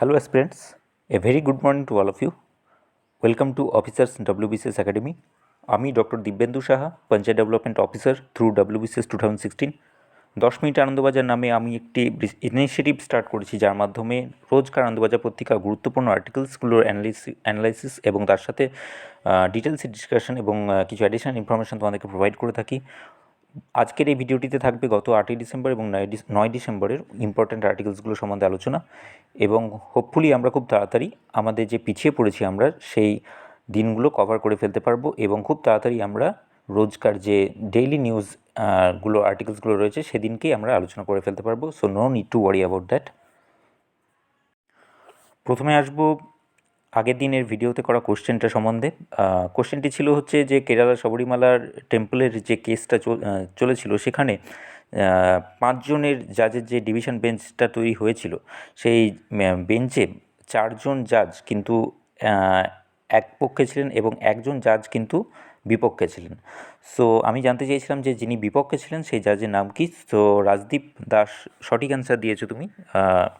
Hello aspirants, a very good morning to all of you. Welcome to Officers WBCS Academy. আমি doctor Dibyendu Saha, panchayat development officer through WBCS 2016। 10 minute Anandabazar নামে আমি একটি initiative start করেছি, যার মাধ্যমে রোজকার আনন্দবাজার পত্রিকা গুরুত্বপূর্ণ আর্টিকেলসগুলোর অ্যানালাইসিস এবং তার সাথে ডিটেলস ডিসকাশন এবং কিছু অ্যাডিশনাল ইনফরমেশন তোমাদেরকে প্রোভাইড করে থাকি। আজকের এই ভিডিওটিতে থাকবে গত 8ই ডিসেম্বর এবং 9 ডিসেম্বরের ইম্পর্ট্যান্ট আর্টিকেলসগুলো সম্বন্ধে আলোচনা, এবং হোপফুলি আমরা খুব তাড়াতাড়ি আমাদের যে পিছিয়ে পড়েছি আমরা সেই দিনগুলো কভার করে ফেলতে পারবো, এবং খুব তাড়াতাড়ি আমরা রোজকার যে ডেইলি নিউজ আর্টিকেলসগুলো রয়েছে সেদিনকেই আমরা আলোচনা করে ফেলতে পারবো। So no need to worry about that. প্রথমে আসবো আগের দিনের ভিডিওতে করা কোশ্চেনটা সম্বন্ধে। কোশ্চেনটি ছিল হচ্ছে যে কেরালা শবরীমালার টেম্পলের যে কেসটা চলেছিল, সেখানে 5 জনের জাজের যে ডিভিশন বেঞ্চটা তৈরি হয়েছিল, সেই বেঞ্চে 4 জন জাজ কিন্তু এক পক্ষে ছিলেন এবং একজন জাজ কিন্তু বিপক্ষে ছিলেন। সো আমি জানতে চেয়েছিলাম যে যিনি বিপক্ষে ছিলেন সেই জাজের নাম কি। তো রাজদীপ দাস সঠিক অ্যান্সার দিয়েছো তুমি।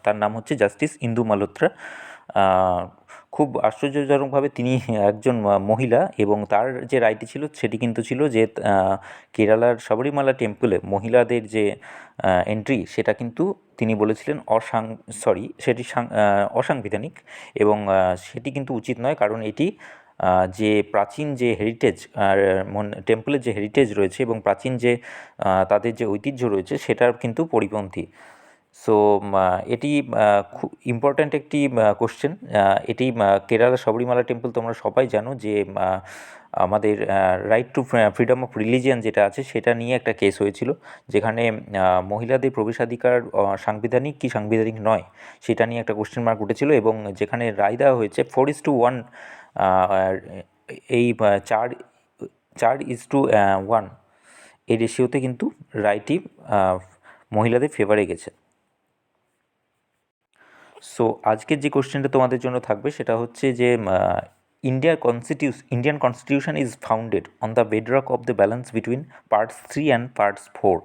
তার নাম হচ্ছে জাস্টিস ইন্দু মালহোত্রা। খুব আশ্চর্যজনকভাবে তিনি একজন মহিলা, এবং তার যে রায়টি ছিল সেটি কিন্তু ছিল যে কেরালার শবরীমালা টেম্পলে মহিলাদের যে এন্ট্রি সেটা কিন্তু তিনি বলেছিলেন সেটি অসাংবিধানিক, এবং সেটি কিন্তু উচিত নয়, কারণ এটি যে প্রাচীন যে হেরিটেজ আর টেম্পলের যে হেরিটেজ রয়েছে এবং প্রাচীন যে তাদের যে ঐতিহ্য রয়েছে সেটার কিন্তু পরিপন্থী। সো এটি খুব ইম্পর্ট্যান্ট একটি কোশ্চেন। এটি কেরালা শবরীমালা টেম্পল, তোমরা সবাই জানো যে আমাদের right two freedom of religion যেটা আছে সেটা নিয়ে একটা কেস হয়েছিল, যেখানে মহিলাদের প্রবেশাধিকার সাংবিধানিক কি সাংবিধানিক নয় সেটা নিয়ে একটা কোশ্চেন মার্ক উঠেছিল, এবং যেখানে রায় দেওয়া হয়েছে 4:1 এই 4:1 এই রেশিওতে কিন্তু রায়টি মহিলাদের ফেভারে গেছে। সো আজকের যে কোশ্চেনটা তোমাদের জন্য থাকবে সেটা হচ্ছে যে Indian constitution is founded on the bedrock of the balance between parts 3 and parts 4।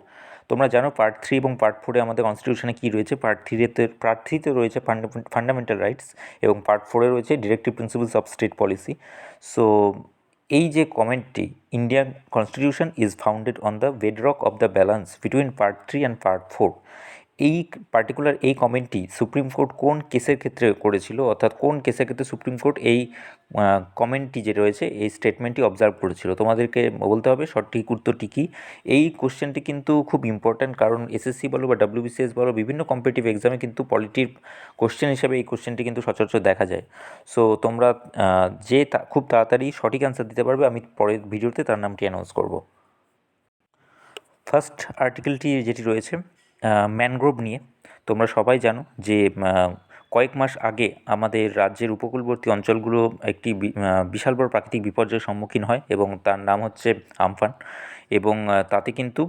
তোমরা জানো পার্ট 3 এবং পার্ট 4-এ আমাদের কনস্টিটিউশনে কী রয়েছে। পার্ট 3-তে রয়েছে ফান্ডামেন্টাল রাইটস, এবং পার্ট 4-এ রয়েছে directive principles of state policy. So এই যে কমেন্টটি, Indian constitution is founded on the bedrock of the balance between part 3 and part 4, এই পার্টিকুলার এই কমেন্টটি সুপ্রিম কোর্ট কোন কেসের ক্ষেত্রে করেছিল, অর্থাৎ কোন কেসের ক্ষেত্রে সুপ্রিম কোর্ট এই কমেন্টটি যে রয়েছে এই স্টেটমেন্টটি অবজার্ভ করেছিল, তোমাদেরকে বলতে হবে সঠিক উত্তরটি কী। এই কোশ্চেনটি কিন্তু খুব ইম্পর্ট্যান্ট, কারণ এসএসসি বলো বা WBCS বলো, বিভিন্ন কম্পিটিটিভ এক্সামে কিন্তু পলিটির কোশ্চেন হিসেবে এই কোশ্চেনটি কিন্তু সচরাচর দেখা যায়। সো তোমরা যে খুব তাড়াতাড়ি সঠিক অ্যান্সার দিতে পারবে, আমি পরের ভিডিওতে তার নামটি অ্যানাউন্স করব। ফার্স্ট আর্টিকেলটি যেটি রয়েছে ম্যানগ্রোভ নিয়ে। তোমরা সবাই জানো যে কয়েক মাস আগে আমাদের রাজ্যের উপকূলবর্তী অঞ্চলগুলো একটি বিশাল বড় প্রাকৃতিক বিপর্যয়ের সম্মুখীন হয়, এবং তার নাম হচ্ছে আমফান। এবং তাতে কিন্তু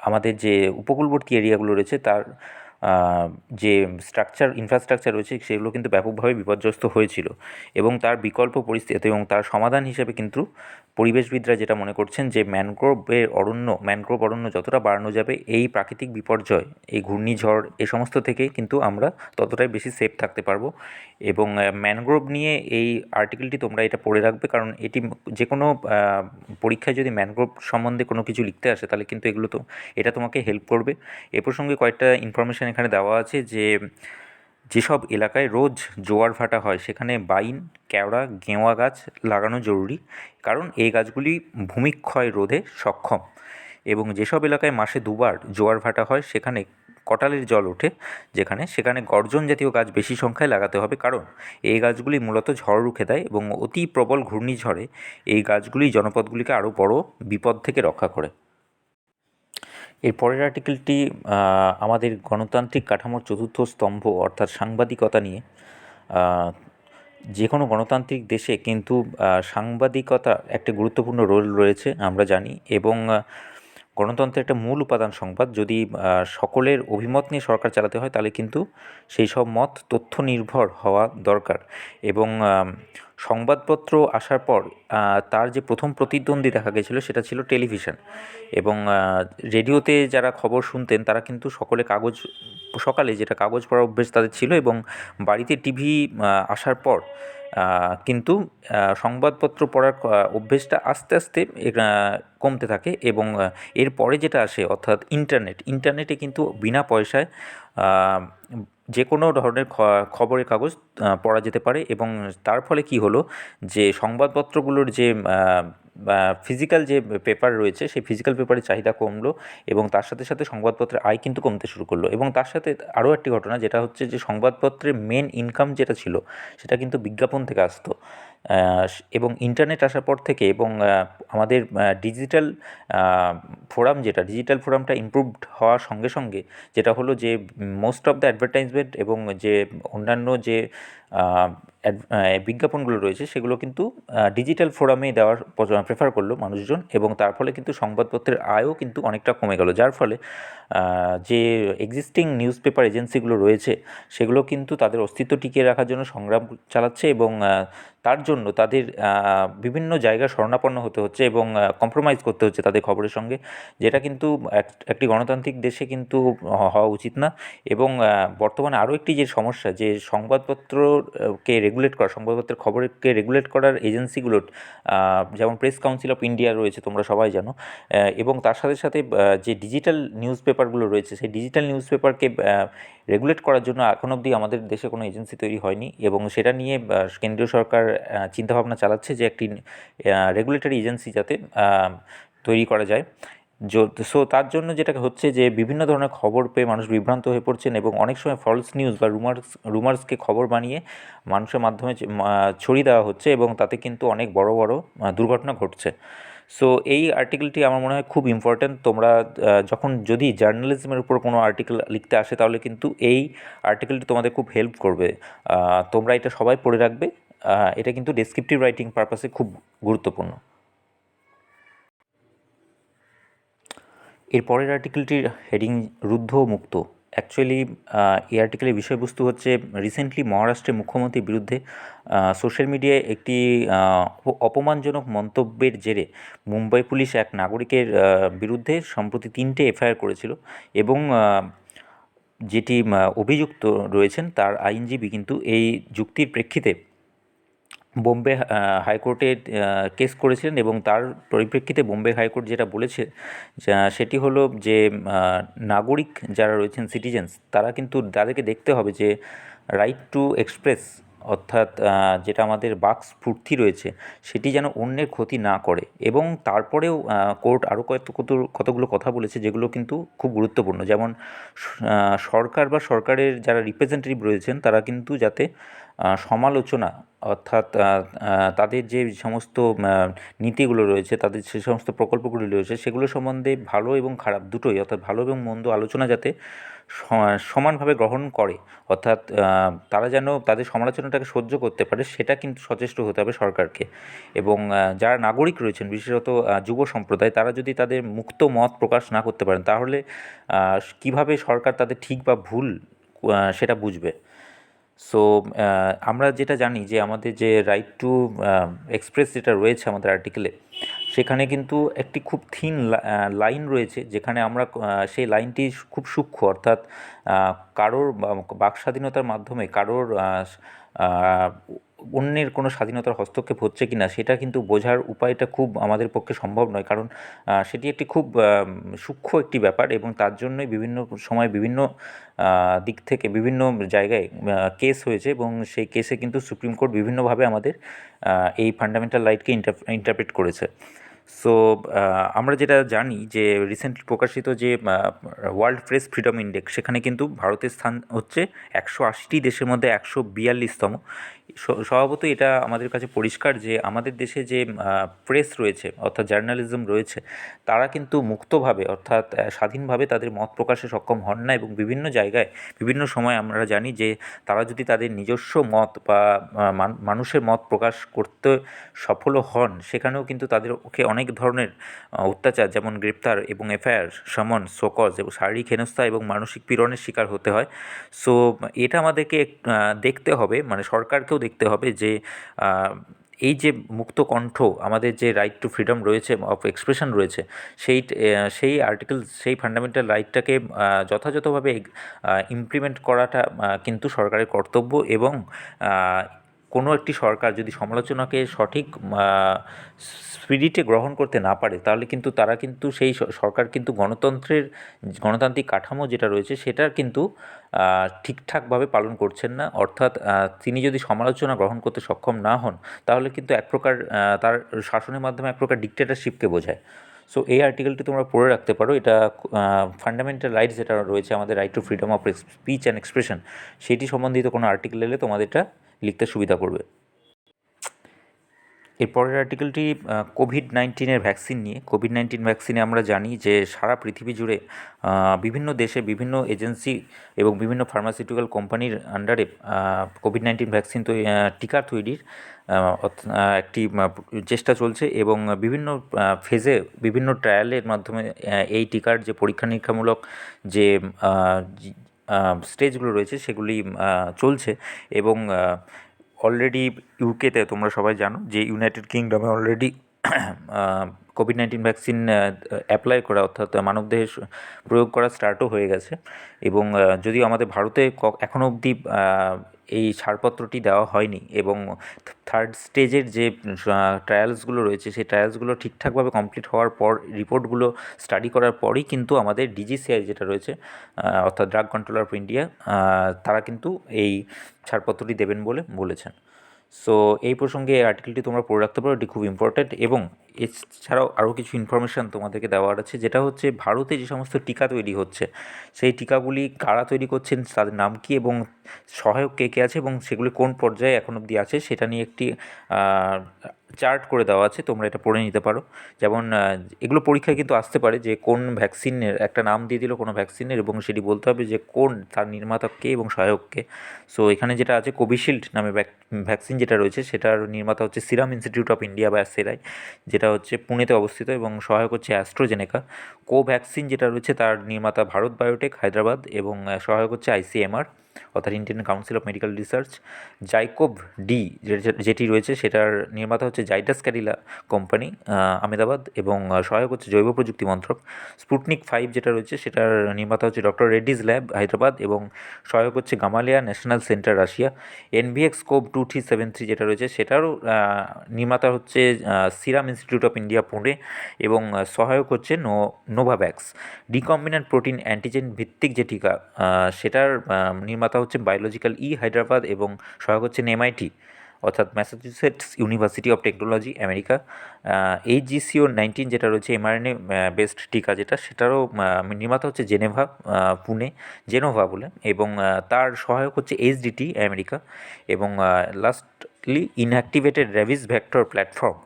আমাদের যে উপকূলবর্তী এরিয়াগুলো রয়েছে তার যে ইনফ্রাস্ট্রাকচার রয়েছে সেগুলো কিন্তু ব্যাপকভাবে বিপর্যস্ত হয়েছিল, এবং তার বিকল্প পরিস্থিতি এবং তার সমাধান হিসেবে কিন্তু পরিবেশবিদরা যেটা মনে করছেন যে ম্যানগ্রোভ অরণ্য যতটা বাড়ানো যাবে এই প্রাকৃতিক বিপর্যয়, এই ঘূর্ণিঝড় এ সমস্ত থেকে কিন্তু আমরা ততটাই বেশি সেফ থাকতে পারবো। এবং ম্যানগ্রোভ নিয়ে এই আর্টিকেলটি তোমরা এটা পড়ে রাখবে, কারণ এটি যে কোনো পরীক্ষায় যদি ম্যানগ্রোভ সম্বন্ধে কোনো কিছু লিখতে আসে তাহলে কিন্তু এটা তোমাকে হেল্প করবে। এ প্রসঙ্গে কয়েকটা ইনফরমেশান এখানে দেওয়া আছে যে যেসব এলাকায় রোজ জোয়ার ভাটা হয় সেখানে বাইন, কেওড়া, গেওয়া গাছ লাগানো জরুরি, কারণ এই গাছগুলি ভূমিক্ষয় রোধে সক্ষম। এবং যেসব এলাকায় মাসে 2বার জোয়ার ভাটা হয় সেখানে কটালের জল ওঠে, সেখানে গর্জন জাতীয় গাছ বেশি সংখ্যায় লাগাতে হবে, কারণ এই গাছগুলি মূলত ঝড় রুখে দেয়, এবং অতি প্রবল ঘূর্ণিঝড়ে এই গাছগুলি জনপদগুলিকে আরও বড় বিপদ থেকে রক্ষা করে। এর পরের আর্টিকেলটি আমাদের গণতান্ত্রিক কাঠামোর চতুর্থ স্তম্ভ অর্থাৎ সাংবাদিকতা নিয়ে। যে কোনো গণতান্ত্রিক দেশে কিন্তু সাংবাদিকতা একটা গুরুত্বপূর্ণ রোল রয়েছে আমরা জানি, এবং গণতন্ত্রের একটা মূল উপাদান সংবাদ। যদি সকলের অভিমত নিয়ে সরকার চালাতে হয় তাহলে কিন্তু সেই সব মত তথ্য নির্ভর হওয়া দরকার, এবং সংবাদপত্র আসার পর তার যে প্রথম প্রতিদ্বন্দ্বী দেখা গেছিলো সেটা ছিল টেলিভিশন। এবং রেডিওতে যারা খবর শুনতেন তারা কিন্তু সকালে যেটা কাগজ পড়ার অভ্যেস তাদের ছিল, এবং বাড়িতে টিভি আসার পর কিন্তু সংবাদপত্র পড়ার অভ্যেসটা আস্তে আস্তে কমতে থাকে। এবং এরপরে যেটা আসে অর্থাৎ ইন্টারনেটে কিন্তু বিনা পয়সায় যে কোনো ধরনের খবরের কাগজ পড়া যেতে পারে। এবং তার ফলে কী হলো, যে সংবাদপত্রগুলোর যে ফিজিক্যাল যে পেপার রয়েছে সেই ফিজিক্যাল পেপারের চাহিদা কমলো, এবং তার সাথে সাথে সংবাদপত্রের আয় কিন্তু কমতে শুরু করলো। এবং তার সাথে আরও একটি ঘটনা যেটা হচ্ছে যে সংবাদপত্রের মেন ইনকাম যেটা ছিল সেটা কিন্তু বিজ্ঞাপন থেকে আসতো। এবং ইন্টারনেট আসার পর থেকে এবং আমাদের ডিজিটাল ফোরামটা ইমপ্রুভড হওয়ার সঙ্গে সঙ্গে যেটা হলো যে মোস্ট অফ দ্য অ্যাডভার্টাইজমেন্ট এবং যে অন্যান্য যে বিজ্ঞাপনগুলো রয়েছে সেগুলো কিন্তু ডিজিটাল ফোরামে দেওয়ার প্রেফার করলো মানুষজন, এবং তার ফলে কিন্তু সংবাদপত্রের আয়ও কিন্তু অনেকটা কমে গেল। যার ফলে যে এক্সিস্টিং নিউজ পেপার এজেন্সিগুলো রয়েছে সেগুলো কিন্তু তাদের অস্তিত্ব টিকিয়ে রাখার জন্য সংগ্রাম চালাচ্ছে, এবং তার জন্য তাদের বিভিন্ন জায়গায় শরণাপন্ন হতে হচ্ছে এবং কম্প্রোমাইজ করতে হচ্ছে তাদের খবরের সঙ্গে, যেটা কিন্তু একটি গণতান্ত্রিক দেশে কিন্তু হওয়া উচিত না। এবং বর্তমানে আরও একটি যে সমস্যা, যে সংবাদপত্রের খবরকে রেগুলেট করার এজেন্সিগুলোর যেমন প্রেস কাউন্সিল অফ ইন্ডিয়া রয়েছে, তোমরা সবাই জানো। এবং তার সাথে সাথে যে ডিজিটাল নিউজ পেপারগুলো রয়েছে সেই ডিজিটাল নিউজ পেপারকে রেগুলেট করার জন্য এখন অবধি আমাদের দেশে কোনো এজেন্সি তৈরি হয়নি, এবং সেটা নিয়ে কেন্দ্রীয় সরকার চিন্তাভাবনা চালাচ্ছে যে একটি রেগুলেটরি এজেন্সি যাতে তৈরি করা যায়। সো তার জন্য যেটা হচ্ছে যে বিভিন্ন ধরনের খবর পেয়ে মানুষ বিভ্রান্ত হয়ে পড়ছেন, এবং অনেক সময় ফলস নিউজ বা রুমার্সকে খবর বানিয়ে মানুষের মাধ্যমে ছড়িয়ে দেওয়া হচ্ছে, এবং তাতে কিন্তু অনেক বড় বড় দুর্ঘটনা ঘটছে। সো এই আর্টিকেলটি আমার মনে হয় খুব ইম্পর্ট্যান্ট। তোমরা যদি জার্নালিজমের উপর কোনো আর্টিকেল লিখতে আসে তাহলে কিন্তু এই আর্টিকেলটি তোমাদের খুব হেল্প করবে। তোমরা এটা সবাই পড়ে রাখবে। এটা কিন্তু ডেসক্রিপটিভ রাইটিং পারপাসে খুব গুরুত্বপূর্ণ। এর পরের আর্টিকেলটির হেডিং রুদ্ধ ও মুক্ত। অ্যাকচুয়ালি এই আর্টিকেলের বিষয়বস্তু হচ্ছে রিসেন্টলি মহারাষ্ট্রের মুখ্যমন্ত্রীর বিরুদ্ধে সোশ্যাল মিডিয়ায় একটি অপমানজনক মন্তব্যের জেরে মুম্বাই পুলিশ এক নাগরিকের বিরুদ্ধে সম্প্রতি 3টে এফআইআর করেছিল, এবং যেটি অভিযুক্ত রয়েছেন তার আইনজীবী কিন্তু এই যুক্তির প্রেক্ষিতে বোম্বে হাইকোর্টে কেস করেছিলেন। এবং তার পরিপ্রেক্ষিতে বোম্বে হাইকোর্ট যেটা বলেছে সেটি হলো যে নাগরিক যারা রয়েছেন সিটিজেন্স তারা কিন্তু তাদেরকে দেখতে হবে যে রাইট টু এক্সপ্রেস, অর্থাৎ যেটা আমাদের বাক স্ফূর্তি রয়েছে সেটি যেন অন্যের ক্ষতি না করে। এবং তারপরেও কোর্ট আরও কতগুলো কথা বলেছে যেগুলো কিন্তু খুব গুরুত্বপূর্ণ, যেমন সরকার বা সরকারের যারা রিপ্রেজেন্টেটিভ রয়েছেন তারা কিন্তু যাতে সমালোচনা, অর্থাৎ তাদের যে সমস্ত নীতিগুলো রয়েছে, তাদের যে সমস্ত প্রকল্পগুলি রয়েছে সেগুলো সম্বন্ধে ভালো এবং খারাপ দুটোই, অর্থাৎ ভালো এবং মন্দ আলোচনা যাতে সমানভাবে গ্রহণ করে, অর্থাৎ তারা যেন তাদের সমালোচনাটাকে সহ্য করতে পারে সেটা কিন্তু সচেষ্ট হতে হবে সরকারকে। এবং যারা নাগরিক রয়েছেন বিশেষত যুব সম্প্রদায়, তারা যদি তাদের মুক্ত মত প্রকাশ না করতে পারেন তাহলে কীভাবে সরকার তাদের ঠিক বা ভুল সেটা বুঝবে। সো আমরা যেটা জানি যে আমাদের যে রাইট টু এক্সপ্রেস যেটা রয়েছে আমাদের আর্টিকেলে, সেখানে কিন্তু একটি খুব থিন লাইন রয়েছে, যেখানে আমরা সেই লাইনটি খুব সূক্ষ্ম, অর্থাৎ কারোর বাক স্বাধীনতার মাধ্যমে কারোর অন্যের কোনো স্বাধীনতার হস্তক্ষেপ হচ্ছে কি না সেটা কিন্তু বোঝার উপায়টা খুব আমাদের পক্ষে সম্ভব নয়, কারণ সেটি একটি খুব সূক্ষ্ম একটি ব্যাপার। এবং তার জন্যই বিভিন্ন সময় বিভিন্ন দিক থেকে বিভিন্ন জায়গায় কেস হয়েছে, এবং সেই কেসে কিন্তু সুপ্রিম কোর্ট বিভিন্নভাবে আমাদের এই ফান্ডামেন্টাল রাইটকে ইন্টারপ্রেট করেছে। সো আমরা যেটা জানি যে রিসেন্টলি প্রকাশিত যে ওয়ার্ল্ড প্রেস ফ্রিডম ইন্ডেক্স, সেখানে কিন্তু ভারতের স্থান হচ্ছে 180টি দেশের মধ্যে 142তম। স্বভাবতই এটা আমাদের কাছে পরিষ্কার যে আমাদের দেশে যে প্রেস রয়েছে, অর্থাৎ জার্নালিজম রয়েছে, তারা কিন্তু মুক্তভাবে, অর্থাৎ স্বাধীনভাবে তাদের মত প্রকাশে সক্ষম হন না। এবং বিভিন্ন জায়গায় বিভিন্ন সময় আমরা জানি যে তারা যদি তাদের নিজস্ব মত বা মানুষের মত প্রকাশ করতে সফলও হন, সেখানেও কিন্তু তাদেরকে অনেক ধরনের অত্যাচার, যেমন গ্রেপ্তার এবং এফআইআর, সমন, শোকজ এবং শারীরিক হেনস্থা এবং মানসিক পীড়নের শিকার হতে হয়। সো এটা আমাদেরকে দেখতে হবে, মানে সরকারকেও অর্থেও দেখতে হবে যে এই যে মুক্ত কণ্ঠ, আমাদের যে রাইট টু ফ্রিডম রয়েছে, অফ এক্সপ্রেশন রয়েছে, সেই আর্টিকেল, সেই ফান্ডামেন্টাল রাইটটাকে যথাযথভাবে ইমপ্লিমেন্ট করাটা কিন্তু সরকারের কর্তব্য। এবং কোনো একটি সরকার যদি সমালোচনাকে সঠিক স্পিরিটে গ্রহণ করতে না পারে, তাহলে কিন্তু তারা কিন্তু সেই সরকার কিন্তু গণতান্ত্রিক কাঠামো যেটা রয়েছে সেটার কিন্তু ঠিকঠাকভাবে পালন করছেন না। অর্থাৎ তিনি যদি সমালোচনা গ্রহণ করতে সক্ষম না হন, তাহলে কিন্তু এক প্রকার তার শাসনের মাধ্যমে এক প্রকার ডিক্টেটরশিপকে বোঝায়। সো এই আর্টিকেলটি তোমরা পড়ে রাখতে পারো। এটা ফান্ডামেন্টাল রাইটস যেটা রয়েছে আমাদের, right two freedom of speech and expression, সেটি সম্বন্ধিত কোনো আর্টিকেল এলে তোমাদের এটা লিখতে সুবিধা করবে। এরপরের আর্টিকেলটি কোভিড-19 ভ্যাকসিন নিয়ে। কোভিড-19 ভ্যাকসিনে আমরা জানি যে সারা পৃথিবী জুড়ে বিভিন্ন দেশে বিভিন্ন এজেন্সি এবং বিভিন্ন ফার্মাসিউটিক্যাল কোম্পানির আন্ডারে কোভিড-19 ভ্যাকসিন টিকা তৈরির একটি চেষ্টা চলছে, এবং বিভিন্ন ফেজে বিভিন্ন ট্রায়ালের মাধ্যমে এই টিকার যে পরীক্ষা নিরীক্ষামূলক যে স্টেজগুলো রয়েছে সেগুলি চলছে। এবং অলরেডি ইউকেতে তোমরা সবাই জানো যে ইউনাইটেড কিংডমে অলরেডি কোভিড-19 ভ্যাকসিন অ্যাপ্লাই করা, অর্থাৎ মানবদেহে প্রয়োগ করা স্টার্টও হয়ে গেছে। এবং যদিও আমাদের ভারতে এখনও অবধি এই ছাড়পত্রটি দেওয়া হয়নি, এবং থার্ড স্টেজের যে ট্রায়ালসগুলো রয়েছে সেই ট্রায়ালসগুলো ঠিকঠাকভাবে কমপ্লিট হওয়ার পর, রিপোর্টগুলো স্টাডি করার পরই কিন্তু আমাদের ডিজিসিআই যেটা রয়েছে, অর্থাৎ ড্রাগ কন্ট্রোলার অফ ইন্ডিয়া, তারা কিন্তু এই ছাড়পত্রটি দেবেন বলে বলেছেন। সো এই প্রসঙ্গে এই আর্টিকেলটি তোমরা পড়ে রাখতে পারো, এটি খুব ইম্পর্ট্যান্ট। এবং এছাড়াও আরও কিছু ইনফরমেশান তোমাদেরকে দেওয়ার আছে, যেটা হচ্ছে ভারতে যে সমস্ত টিকা তৈরি হচ্ছে, সেই টিকাগুলি কারা তৈরি করছেন, তাদের নাম কী, এবং সহায়ক কে কে আছে, এবং সেগুলি কোন পর্যায়ে এখন অবধি আছে, সেটা নিয়ে একটি চার্ট করে দেওয়া আছে, তোমরা এটা পড়ে নিতে পারো। যেমন এগুলো পরীক্ষায় কিন্তু আসতে পারে যে কোন ভ্যাকসিনের একটা নাম দিয়ে দিল কোনো ভ্যাকসিনের, এবং সেটি বলতে হবে যে কোন তার নির্মাতা কে এবং সহায়ক কে। সো এখানে যেটা আছে, কোভিশিল্ড নামে ভ্যাকসিন যেটা রয়েছে সেটার নির্মাতা হচ্ছে সিরাম ইনস্টিটিউট অফ ইন্ডিয়া বা সেরাই, যেটা হচ্ছে পুনেতে অবস্থিত, এবং সহায়ক হচ্ছে অ্যাস্ট্রোজেনেকা। কোভ্যাক্সিন যেটা রয়েছে তার নির্মাতা ভারত বায়োটেক, হায়দ্রাবাদ, এবং সহায়ক হচ্ছে আইসিএমআর, অর্থাৎ Indian council of medical research. ZyCoV D যেটি রয়েছে সেটার নির্মাতা হচ্ছে জাইডাস ক্যাডিলা কোম্পানি, আহমেদাবাদ, এবং সহায়ক হচ্ছে জৈব প্রযুক্তি মন্ত্রক। স্পুটনিক 5 যেটা রয়েছে সেটার নির্মাতা হচ্ছে ডক্টর রেড্ডিজ ল্যাব, হায়দ্রাবাদ, এবং সহায়ক হচ্ছে Gamaleya national center, Russia. NVX CoV 2373 যেটা রয়েছে সেটারও নির্মাতা হচ্ছে serum institute of India, Pune, এবং সহায়ক হচ্ছে নোভাভ্যাক্স। রিকম্বিনেন্ট প্রোটিন অ্যান্টিজেন ভিত্তিক যে টিকা, সেটার নির্মাতা হচ্ছে বায়োলজিক্যাল হায়দ্রাবাদ, এবং সহায়ক হচ্ছেন এমআইটি, অর্থাৎ Massachusetts university of technology, America. HGCO-19 যেটা রয়েছে এমআরএনএ বেসড টিকা যেটা, সেটারও নির্মাতা হচ্ছে জেনোভা বলে, এবং তার সহায়ক হচ্ছে এইচডিটি, আমেরিকা। এবং lastly inactivated rabies vector platform,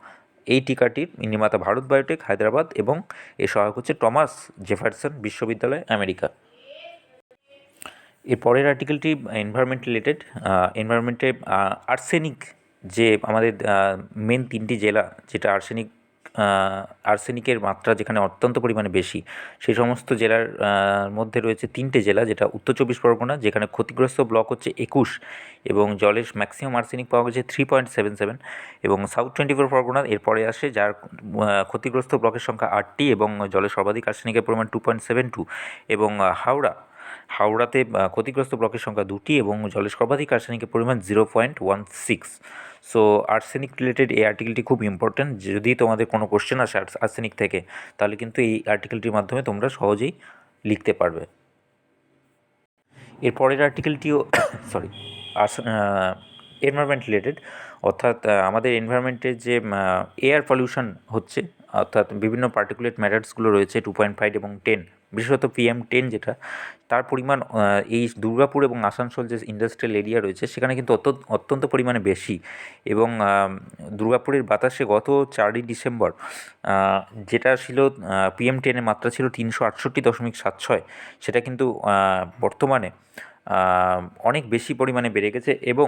এই টিকাটির নির্মাতা ভারত বায়োটেক, হায়দ্রাবাদ, এবং এর সহায়ক হচ্ছে টমাস জেফারসন বিশ্ববিদ্যালয়, আমেরিকা। এর পরের আর্টিকেলটি এনভায়রনমেন্ট রিলেটেড। এনভায়রনমেন্টে আর্সেনিক, যে আমাদের মেন 3টি জেলা যেটা আর্সেনিকের মাত্রা যেখানে অত্যন্ত পরিমাণে বেশি, সেই সমস্ত জেলার মধ্যে রয়েছে 3টে জেলা, যেটা উত্তর 24 পরগনা, যেখানে ক্ষতিগ্রস্ত ব্লক হচ্ছে 21, এবং জলের ম্যাক্সিমাম আর্সেনিক পাওয়া গেছে 3.77, এবং সাউথ 24 পরগনা এরপরে আসে, যার ক্ষতিগ্রস্ত ব্লকের সংখ্যা 8টি, এবং জলের সর্বাধিক আর্সেনিকের পরিমাণ 2.72, এবং হাওড়াতে ক্ষতিগ্রস্ত ব্লকের সংখ্যা 2টি, এবং জলের সর্বাধিক আর্সেনিকের পরিমাণ 0.16। সো আর্সেনিক রিলেটেড এই আর্টিকেলটি খুব ইম্পর্ট্যান্ট। যদি তোমাদের কোনো কোশ্চেন আসে আর্সেনিক থেকে, তাহলে কিন্তু এই আর্টিকেলটির মাধ্যমে তোমরা সহজেই লিখতে পারবে। এর পরের আর্টিকেলটিও এনভায়রনমেন্ট রিলেটেড, অর্থাৎ আমাদের এনভায়রনমেন্টের যে এয়ার পলিউশন হচ্ছে, অর্থাৎ বিভিন্ন পার্টিকুলেট ম্যাটার্সগুলো রয়েছে 2.5 এবং 10, বিশেষত PM10 যেটা, তার পরিমাণ এই দুর্গাপুর এবং আসানসোল যে ইন্ডাস্ট্রিয়াল এরিয়া রয়েছে সেখানে কিন্তু অত্যন্ত পরিমাণে বেশি। এবং দুর্গাপুরের বাতাসে গত 4ই ডিসেম্বর যেটা ছিল PM10-এর মাত্রা ছিল 368.76, সেটা কিন্তু বর্তমানে অনেক বেশি পরিমাণে বেড়ে গেছে এবং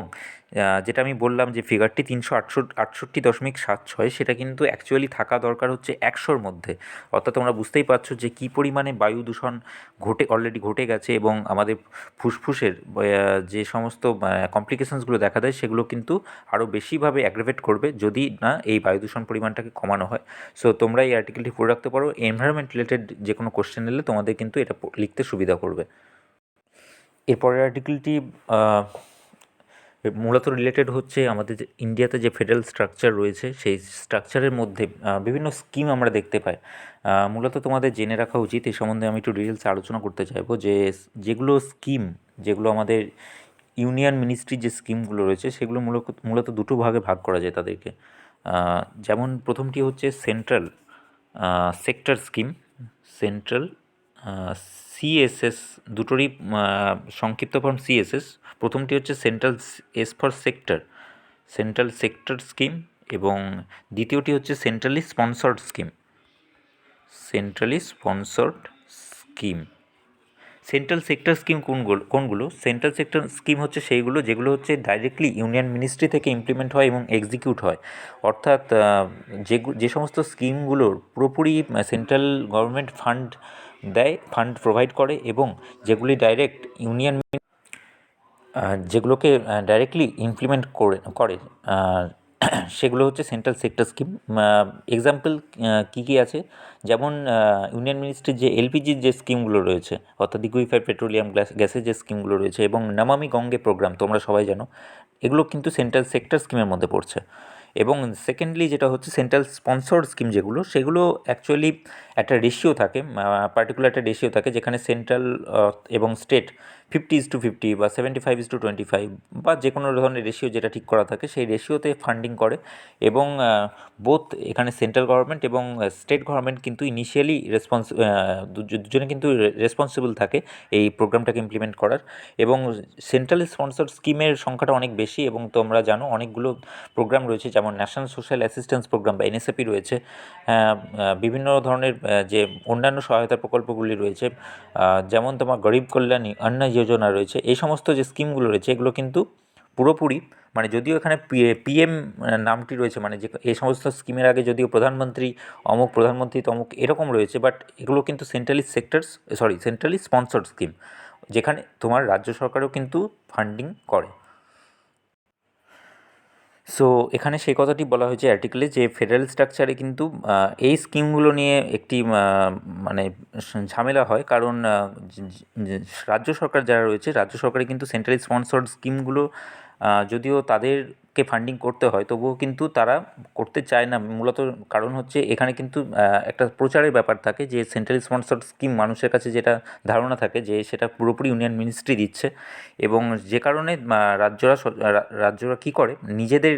যেটা আমি বললাম যে ফিগারটি 368.76 সেটা কিন্তু অ্যাকচুয়ালি থাকা দরকার হচ্ছে 100-র মধ্যে। অর্থাৎ তোমরা বুঝতেই পারছো যে কী পরিমাণে বায়ু দূষণ অলরেডি ঘটে গেছে এবং আমাদের ফুসফুসের যে সমস্ত কমপ্লিকেশনসগুলো দেখা দেয় সেগুলো কিন্তু আরও বেশিভাবে অ্যাগ্রাভেট করবে যদি না এই বায়ু দূষণ পরিমাণটাকে কমানো হয়। সো তোমরা এই আর্টিকেলটি পড়ে রাখতে পারো। এনভায়রনমেন্ট রিলেটেড যে কোনো কোশ্চেন এলে তোমাদের কিন্তু এটা লিখতে সুবিধা করবে। এরপরের আর্টিকেলটি মূলত রিলেটেড হচ্ছে আমাদের যে ইন্ডিয়াতে যে ফেডারেল স্ট্রাকচার রয়েছে সেই স্ট্রাকচারের মধ্যে বিভিন্ন স্কিম আমরা দেখতে পাই। মূলত তোমাদের জেনে রাখা উচিত, এই সম্বন্ধে আমি একটু ডিটেলসে আলোচনা করতে চাইবো যে যেগুলো আমাদের ইউনিয়ন মিনিস্ট্রির যে স্কিমগুলো রয়েছে সেগুলো মূলত দুটো ভাগে ভাগ করা যায় তাদেরকে। যেমন প্রথমটি হচ্ছে central sector scheme, central CSS, দুটোরই সংক্ষিপ্ত ফর্ম সিএসএস। প্রথমটি হচ্ছে central S for sector, central sector scheme, এবং দ্বিতীয়টি হচ্ছে centrally sponsored scheme, centrally sponsored scheme. Central sector scheme কোনগুলো? সেন্ট্রাল সেক্টর স্কিম হচ্ছে সেইগুলো যেগুলো হচ্ছে ডাইরেক্টলি ইউনিয়ন মিনিস্ট্রি থেকে ইমপ্লিমেন্ট হয় এবং এক্সিকিউট হয়। অর্থাৎ যে সমস্ত স্কিমগুলোর পুরোপুরি সেন্ট্রাল গভর্নমেন্ট ফান্ড প্রোভাইড করে এবং যেগুলি ডাইরেক্ট যেগুলোকে ডাইরেক্টলি ইমপ্লিমেন্ট করে সেগুলো হচ্ছে সেন্ট্রাল সেক্টর স্কিম। এক্সাম্পল কী কী আছে? যেমন ইউনিয়ন মিনিস্ট্রির যে এলপিজির যে স্কিমগুলো রয়েছে, অর্থাৎ লিকুইফাইড পেট্রোলিয়াম গ্যাসের যে স্কিমগুলো রয়েছে, এবং নমামি গঙ্গে প্রোগ্রাম তোমরা সবাই জানো, এগুলো কিন্তু সেন্ট্রাল সেক্টর স্কিমের মধ্যে পড়ছে। এবং সেকেন্ডলি যেটা হচ্ছে সেন্ট্রাল স্পন্সর্ড স্কিম, সেগুলো অ্যাকচুয়ালি একটা রেশিও থাকে, পার্টিকুলার একটা রেশিও থাকে যেখানে সেন্ট্রাল এবং স্টেট 50:50 বা 75:25 বা যে কোনো ধরনের রেশিও যেটা ঠিক করা থাকে সেই রেশিওতে ফান্ডিং করে। এবং বোথ এখানে সেন্ট্রাল গভর্নমেন্ট এবং স্টেট গভর্নমেন্ট কিন্তু ইনিশিয়ালি দুজনে কিন্তু রেসপন্সিবল থাকে এই প্রোগ্রামটাকে ইমপ্লিমেন্ট করার। এবং সেন্ট্রাল স্পন্সর্ড স্কিমের সংখ্যাটা অনেক বেশি এবং তোমরা জানো অনেকগুলো প্রোগ্রাম রয়েছে, যেমন ন্যাশনাল সোশ্যাল অ্যাসিস্ট্যান্স প্রোগ্রাম বা এনএসএপি রয়েছে, বিভিন্ন ধরনের যে অন্যান্য সহায়তা প্রকল্পগুলি রয়েছে, যেমন তোমার গরিব কল্যাণী অন্ন যোজনা রয়েছে। এই সমস্ত যে স্কিমগুলো রয়েছে এগুলো কিন্তু পুরোপুরি, মানে যদিও এখানে পিএম নামটি রয়েছে, মানে যে এই সমস্ত স্কিমের আগে যদিও প্রধানমন্ত্রী অমুক, প্রধানমন্ত্রী তমুক এরকম রয়েছে, বাট এগুলো কিন্তু সেন্ট্রালি স্পন্সর্ড স্কিম, যেখানে তোমার রাজ্য সরকারও কিন্তু ফান্ডিং করে। সো এখানে সেই কথাটি বলা হয়েছে আর্টিকেলে যে ফেডারেল স্ট্রাকচারে কিন্তু এই স্কিমগুলো নিয়ে একটি মানে ঝামেলা হয়, কারণ রাজ্য সরকার যারা রয়েছে, রাজ্য সরকারে কিন্তু সেন্ট্রালি স্পন্সর্ড স্কিমগুলো যদিও তাদেরকে ফান্ডিং করতে হয় তবুও কিন্তু তারা করতে চায় না। মূলত কারণ হচ্ছে এখানে কিন্তু একটা প্রচারের ব্যাপার থাকে যে সেন্ট্রালি স্পন্সর্ড স্কিম মানুষের কাছে যেটা ধারণা থাকে যে সেটা পুরোপুরি ইউনিয়ন মিনিস্ট্রি দিচ্ছে, এবং যে কারণে রাজ্যরা কী করে, নিজেদের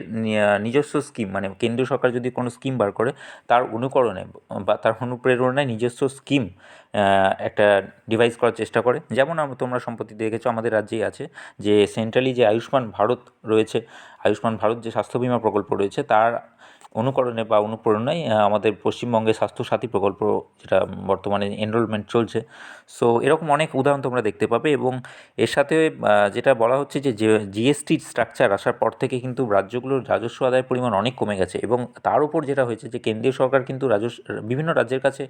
নিজস্ব স্কিম, মানে কেন্দ্রীয় সরকার যদি কোনো স্কিম বার করে তার অনুকরণে বা তার অনুপ্রেরণায় নিজস্ব স্কিম একটা ডিভাইস করার চেষ্টা করে। যেমন তোমরা সম্প্রতি দেখেছো আমাদের রাজ্যেই আছে যে সেন্ট্রালি যে আয়ুষ্মান ভারত রয়েছে, আয়ুষ্মান ভারত যে স্বাস্থ্য বিমা প্রকল্প রয়েছে তার অনুকরণে বা অনুপ্রেরণায় আমাদের পশ্চিমবঙ্গে স্বাস্থ্যসাথী প্রকল্প, যেটা বর্তমানে এনরোলমেন্ট চলছে। সো এরকম অনেক উদাহরণ তোমরা দেখতে পাবে। এবং এর সাথে যেটা বলা হচ্ছে যে জিএসটি স্ট্রাকচার আসার পর থেকে কিন্তু রাজ্যগুলোর রাজস্ব আদায়ের পরিমাণ অনেক কমে গেছে, এবং তার উপর যেটা হয়েছে যে কেন্দ্রীয় সরকার কিন্তু বিভিন্ন রাজ্যের কাছে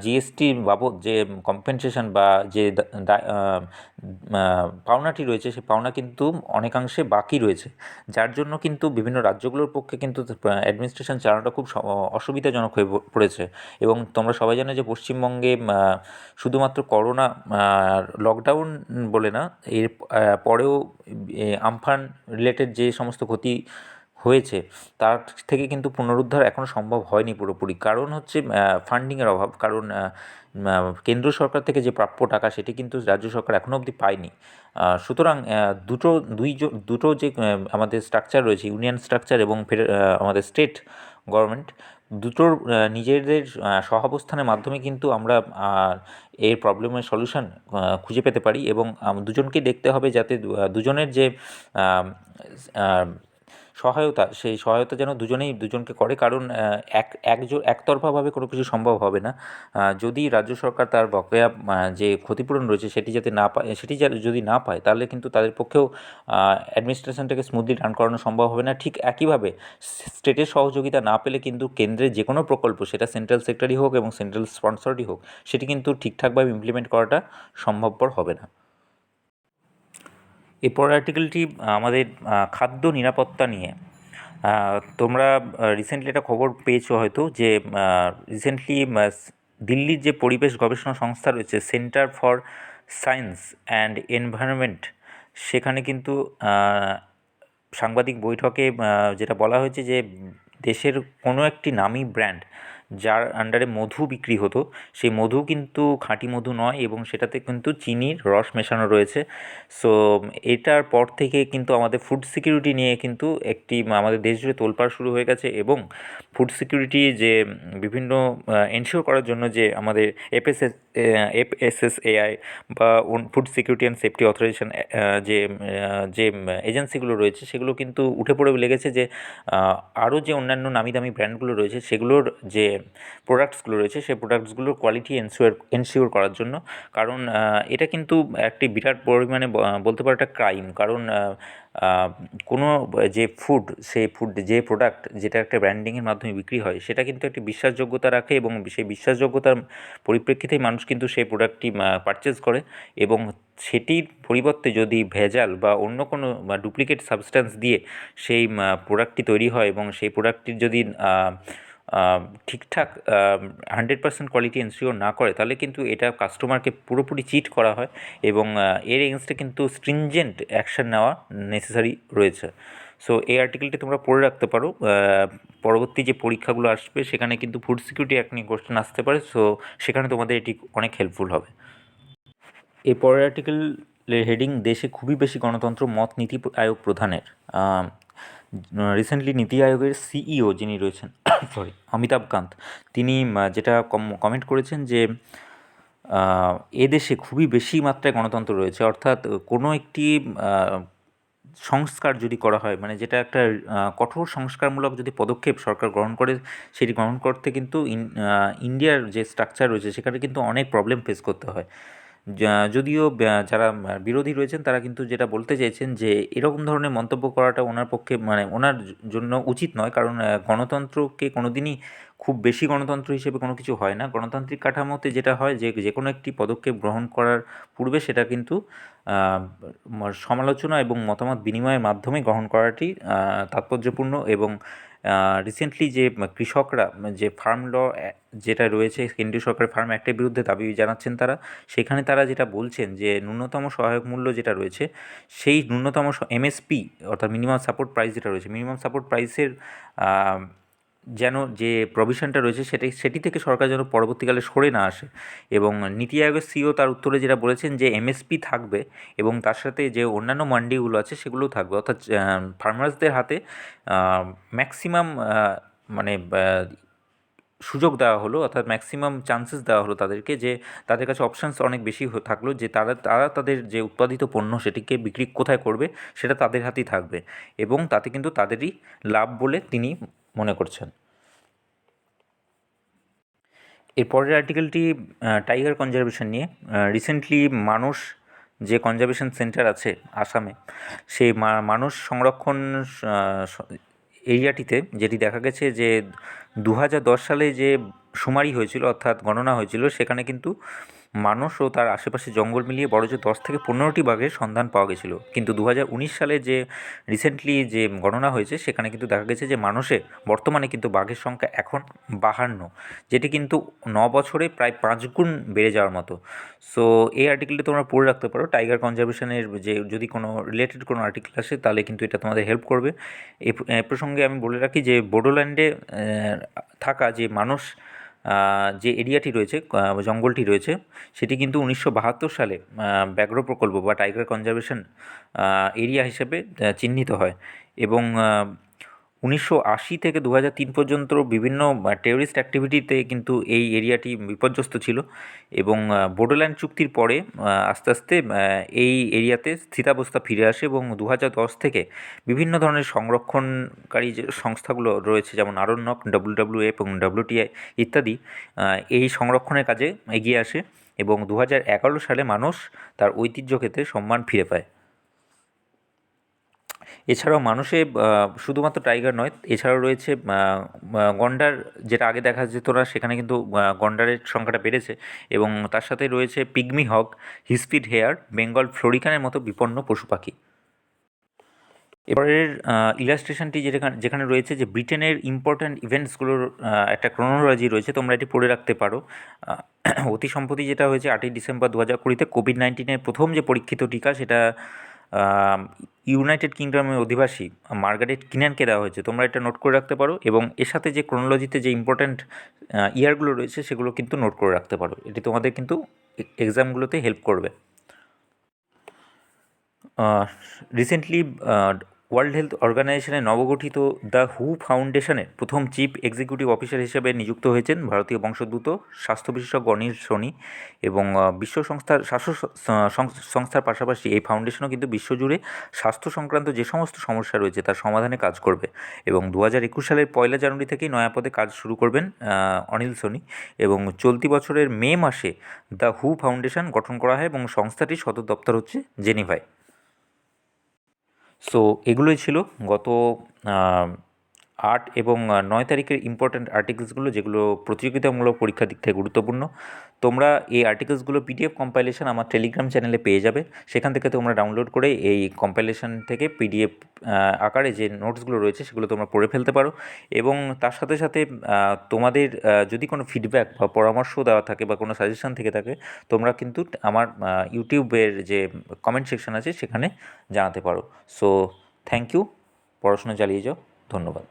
জিএসটি বাবদ যে কম্পেনসেশন বা যে পাওনাটি রয়েছে সেই পাওনা কিন্তু অনেকাংশে বাকি রয়েছে, যার জন্য কিন্তু বিভিন্ন রাজ্যগুলোর পক্ষে কিন্তু অ্যাডমিনিস্ট্রেশন চালানোটা খুব অসুবিধাজনক হয়ে পড়েছে। এবং তোমরা সবাই জানো যে পশ্চিমবঙ্গে শুধুমাত্র করোনা লকডাউন বলে না, এর পরেও আমফান রিলেটেড যে সমস্ত ক্ষতি হয়েছে তার থেকে কিন্তু পুনরুদ্ধার এখনও সম্ভব হয়নি পুরোপুরি। কারণ হচ্ছে ফান্ডিংয়ের অভাব, কারণ কেন্দ্র সরকার থেকে যে প্রাপ্য টাকা সেটি কিন্তু রাজ্য সরকার এখনও অবধি পায়নি। সুতরাং দুটো যে আমাদের স্ট্রাকচার রয়েছে, ইউনিয়ন স্ট্রাকচার এবং আমাদের স্টেট গভর্নমেন্ট, দুটোর নিজেদের সহাবস্থানের মাধ্যমে কিন্তু আমরা এর প্রবলেমের সলিউশন খুঁজে পেতে পারি। এবং দুজনকেই দেখতে হবে যাতে দুজনের যে সহায়তা, সেই সহায়তা যেন দুজনেই দুজনকে করে, কারণ একতরফাভাবে কোনো কিছু সম্ভব হবে না। যদি রাজ্য সরকার তার বকেয়া যে ক্ষতিপূরণ রয়েছে সেটি যাতে না পায়, সেটি যদি না পায়, তাহলে কিন্তু তাদের পক্ষেও অ্যাডমিনিস্ট্রেশনটাকে স্মুথলি রান করানো সম্ভব হবে না। ঠিক একইভাবে স্টেটের সহযোগিতা না পেলে কিন্তু কেন্দ্রের যে কোনো প্রকল্প, সেটা সেন্ট্রাল সেক্টরই হোক এবং সেন্ট্রাল স্পন্সরই হোক, সেটি কিন্তু ঠিকঠাকভাবে ইমপ্লিমেন্ট করাটা সম্ভবপর হবে না। এই পরের আর্টিকেলটি আমাদের খাদ্য নিরাপত্তা নিয়ে। তোমরা রিসেন্টলি একটা খবর পেয়েছো হয়তো, যে রিসেন্টলি দিল্লির যে পরিবেশ গবেষণা সংস্থা রয়েছে, centre for science and environment, সেখানে কিন্তু সাংবাদিক বৈঠকে যেটা বলা হয়েছে যে দেশের কোনো একটি নামী ব্র্যান্ড যার আন্ডারে মধু বিক্রি হতো, সেই মধু কিন্তু খাঁটি মধু নয় এবং সেটাতে কিন্তু চিনির রস মেশানো রয়েছে। সো এটার পর থেকে কিন্তু আমাদের ফুড সিকিউরিটি নিয়ে কিন্তু একটি আমাদের দেশ জুড়ে তোলপাড় শুরু হয়ে গেছে, এবং ফুড সিকিউরিটি যে বিভিন্ন এনশিওর করার জন্য যে আমাদের এফএসএসএআই বা food security and safety authorisation যে যে এজেন্সিগুলো রয়েছে, সেগুলো কিন্তু উঠে পড়ে লেগেছে যে আরও যে অন্যান্য নামি দামি ব্র্যান্ডগুলো রয়েছে সেগুলোর যে প্রোডাক্টসগুলো রয়েছে, সেই প্রোডাক্টসগুলোর কোয়ালিটি এনশিওর করার জন্য। কারণ এটা কিন্তু একটি বিরাট পরিমাণে বলতে পারো একটা ক্রাইম। কারণ কোনো যে যে প্রোডাক্ট যেটা একটা ব্র্যান্ডিংয়ের মাধ্যমে বিক্রি হয়, সেটা কিন্তু একটি বিশ্বাসযোগ্যতা রাখে, এবং সেই বিশ্বাসযোগ্যতার পরিপ্রেক্ষিতেই মানুষ কিন্তু সেই প্রোডাক্টটি পারচেজ করে। এবং সেটির পরিবর্তে যদি ভেজাল বা অন্য কোনো ডুপ্লিকেট সাবস্ট্যান্স দিয়ে সেই প্রোডাক্টটি তৈরি হয়, এবং সেই প্রোডাক্টটির যদি ঠিকঠাক 100% কোয়ালিটি এনশিওর না করে, তাহলে কিন্তু এটা কাস্টমারকে পুরোপুরি চিট করা হয়, এবং এর এগেনস্টে কিন্তু স্ট্রিনজেন্ট অ্যাকশন নেওয়া নেসেসারি রয়েছে। সো এই আর্টিকেলটি তোমরা পড়ে রাখতে পারো। পরবর্তী যে পরীক্ষাগুলো আসবে সেখানে কিন্তু ফুড সিকিউরিটি অ্যাক্ট নিয়ে কোশ্চেন আসতে পারে, সো সেখানে তোমাদের এটি অনেক হেল্পফুল হবে। এই পরের আর্টিকেলের হেডিং, দেশে খুবই বেশি গণতন্ত্র, মত নীতি আয়োগ প্রধানের। রিসেন্টলি নীতি আয়োগের সিইও যিনি রয়েছেন অমিতাভ কান্ত, তিনি যেটা কমেন্ট করেছেন যে এদেশে খুবই বেশি মাত্রায় গণতন্ত্র রয়েছে, অর্থাৎ কোনো একটি সংস্কার যদি করা হয়, মানে যেটা একটা কঠোর সংস্কারমূলক যদি পদক্ষেপ সরকার গ্রহণ করে, সেটি গ্রহণ করতে কিন্তু ইন্ডিয়ার যে স্ট্রাকচার রয়েছে সেখানে কিন্তু অনেক প্রবলেম ফেস করতে হয়। যদিও যারা বিরোধী রয়েছেন তারা কিন্তু যেটা বলতে চাইছেন যে এরকম ধরনের মন্তব্য করাটা ওনার পক্ষে, মানে ওনার জন্য উচিত নয়। কারণ গণতন্ত্রকে কোনো দিনই খুব বেশি গণতন্ত্র হিসেবে কোনো কিছু হয় না। গণতান্ত্রিক কাঠামোতে যেটা হয় যে যে কোনো একটি পদক্ষেপ গ্রহণ করার পূর্বে সেটা কিন্তু সমালোচনা এবং মতামত বিনিময়ের মাধ্যমে গ্রহণ করাটি তাৎপর্যপূর্ণ। এবং রিসেন্টলি যে কৃষকরা যে ফার্ম ল যেটা রয়েছে, কেন্দ্রীয় সরকারের ফার্ম অ্যাক্টের বিরুদ্ধে দাবি জানাচ্ছেন তারা, সেখানে তারা যেটা বলছেন যে ন্যূনতম সহায়ক মূল্য যেটা রয়েছে, সেই ন্যূনতম এমএসপি অর্থাৎ মিনিমাম সাপোর্ট প্রাইস যেটা রয়েছে, মিনিমাম সাপোর্ট প্রাইসের যেন যে প্রভিশনটা রয়েছে সেটি থেকে সরকার যেন পরবর্তীকালে সরে না আসে। এবং নীতি আয়োগের সিইও তার উত্তরে যেটা বলেছেন যে এমএসপি থাকবে, এবং তার সাথে যে অন্যান্য মান্ডিগুলো আছে সেগুলোও থাকবে, অর্থাৎ ফার্মার্সদের হাতে ম্যাক্সিমাম মানে সুযোগ দেওয়া হলো, অর্থাৎ ম্যাক্সিমাম চান্সেস দেওয়া হলো তাদেরকে, যে তাদের কাছে অপশানস অনেক বেশি থাকলো, যে তারা তাদের যে উৎপাদিত পণ্য সেটিকে বিক্রি কোথায় করবে সেটা তাদের হাতেই থাকবে, এবং তাতে কিন্তু তাদেরই লাভ বলে তিনি মনে করছেন। এর পরের আর্টিকেলটি টাইগার কনজারভেশন নিয়ে। রিসেন্টলি মানস যে কনজারভেশন সেন্টার আছে আসামে, সেই মানস সংরক্ষণ এরিয়াটিতে যেটি দেখা গেছে যে 2010 সালে যে শুমারি হয়েছিল, অর্থাৎ গণনা হয়েছিল, সেখানে কিন্তু মানস ও তার আশেপাশে জঙ্গল মিলিয়ে বড়জোর 10 থেকে 15টি বাঘের সন্ধান পাওয়া গেছিলো। কিন্তু 2019 সালে যে রিসেন্টলি যে গণনা হয়েছে সেখানে কিন্তু দেখা গেছে যে মানুষে বর্তমানে কিন্তু বাঘের সংখ্যা এখন 52, যেটি কিন্তু 9 বছরে প্রায় 5 গুণ বেড়ে যাওয়ার মতো। সো এই আর্টিকেলটি তোমরা পড়ে রাখতে পারো। টাইগার কনজারভেশনের যে যদি কোনো রিলেটেড কোনো আর্টিকেল আসে তাহলে কিন্তু এটা তোমাদের হেল্প করবে। এই প্রসঙ্গে আমি বলে রাখি যে বোডোল্যান্ডে থাকা যে মানুষ যে এরিয়াটি রয়েছে, জঙ্গলটি রয়েছে, সেটি কিন্তু 1972 সালে ব্যাঘ্র প্রকল্প বা টাইগার কনজারভেশন এরিয়া হিসেবে চিহ্নিত হয়। এবং 1980 থেকে 2003 পর্যন্ত বিভিন্ন টেররিস্ট অ্যাক্টিভিটিতে কিন্তু এই এরিয়াটি বিপর্যস্ত ছিল এবং বোডোল্যান্ড চুক্তির পরে আস্তে আস্তে এই এরিয়াতে স্থিতাবস্থা ফিরে আসে এবং 2010 থেকে বিভিন্ন ধরনের সংরক্ষণকারী যে সংস্থাগুলো রয়েছে, যেমন আরণ্যক, WWF এবং WTI ইত্যাদি, এই সংরক্ষণের কাজে এগিয়ে আসে এবং 2011 সালে মানুষ তার ঐতিহ্য ক্ষেত্রে সম্মান ফিরে পায়। এছাড়াও মানুষে শুধুমাত্র টাইগার নয়, এছাড়াও রয়েছে গন্ডার, যেটা আগে দেখা যেত না, সেখানে কিন্তু গন্ডারের সংখ্যাটা বেড়েছে এবং তার সাথে রয়েছে পিগমি হগ, হিসপিড হেয়ার, বেঙ্গল ফ্লোরিকানের মতো বিপন্ন পশু পাখি। এবারের ইলাস্ট্রেশনটি যেখানে রয়েছে যে ব্রিটেনের ইম্পর্ট্যান্ট ইভেন্টসগুলোর একটা ক্রোনোলজি রয়েছে, তোমরা এটি পড়ে রাখতে পারো। অতি সম্প্রতি যেটা হয়েছে 8ই ডিসেম্বর 2020-তে কোভিড-19-এর প্রথম যে পরীক্ষিত টিকা, সেটা ইউনাইটেড কিংডমের অধিবাসী মার্গারেট কিনানকে দেওয়া হয়েছে। তোমরা এটা নোট করে রাখতে পারো এবং এর সাথে যে ক্রোনোলজিতে যে ইম্পর্ট্যান্ট ইয়ারগুলো রয়েছে সেগুলো কিন্তু নোট করে রাখতে পারো। এটি তোমাদের কিন্তু এক্সামগুলোতে হেল্প করবে। রিসেন্টলি ওয়ার্ল্ড হেলথ অর্গানাইজেশনের নবগঠিত দ্য হু ফাউন্ডেশনের প্রথম চিফ এক্সিকিউটিভ অফিসার হিসেবে নিযুক্ত হয়েছেন ভারতীয় বংশোদ্ভূত স্বাস্থ্য বিশেষজ্ঞ অনিল সোনি এবং বিশ্ব সংস্থার পাশাপাশি এই ফাউন্ডেশনও কিন্তু বিশ্বজুড়ে স্বাস্থ্য সংক্রান্ত যে সমস্ত সমস্যা রয়েছে তার সমাধানে কাজ করবে এবং 2021 সালের 1 জানুয়ারি থেকেই নয়া পদে কাজ শুরু করবেন অনিল সোনি এবং চলতি বছরের মে মাসে দ্য হু ফাউন্ডেশন গঠন করা হয় এবং সংস্থাটির সদর দপ্তর হচ্ছে জেনিভায়। সো এগুলোই ছিল গত 8 এবং 9 তারিখের ইম্পর্ট্যান্ট আর্টিকেলসগুলো, যেগুলো প্রতিযোগিতামূলক পরীক্ষার দিক থেকে গুরুত্বপূর্ণ। তোমরা এই আর্টিকেলসগুলো পিডিএফ কম্পাইলেশন আমার টেলিগ্রাম চ্যানেলে পেয়ে যাবে। সেখান থেকে তোমরা ডাউনলোড করে এই কম্পাইলেশন থেকে পিডিএফ আকারে যে নোটসগুলো রয়েছে সেগুলো তোমরা পড়ে ফেলতে পারো এবং তার সাথে সাথে তোমাদের যদি কোনো ফিডব্যাক বা পরামর্শ দেওয়া থাকে বা কোনো সাজেশন থেকে থাকে, তোমরা কিন্তু আমার ইউটিউবের যে কমেন্ট সেকশন আছে সেখানে জানাতে পারো। সো থ্যাংক ইউ, পড়াশোনা চালিয়ে যাও, ধন্যবাদ।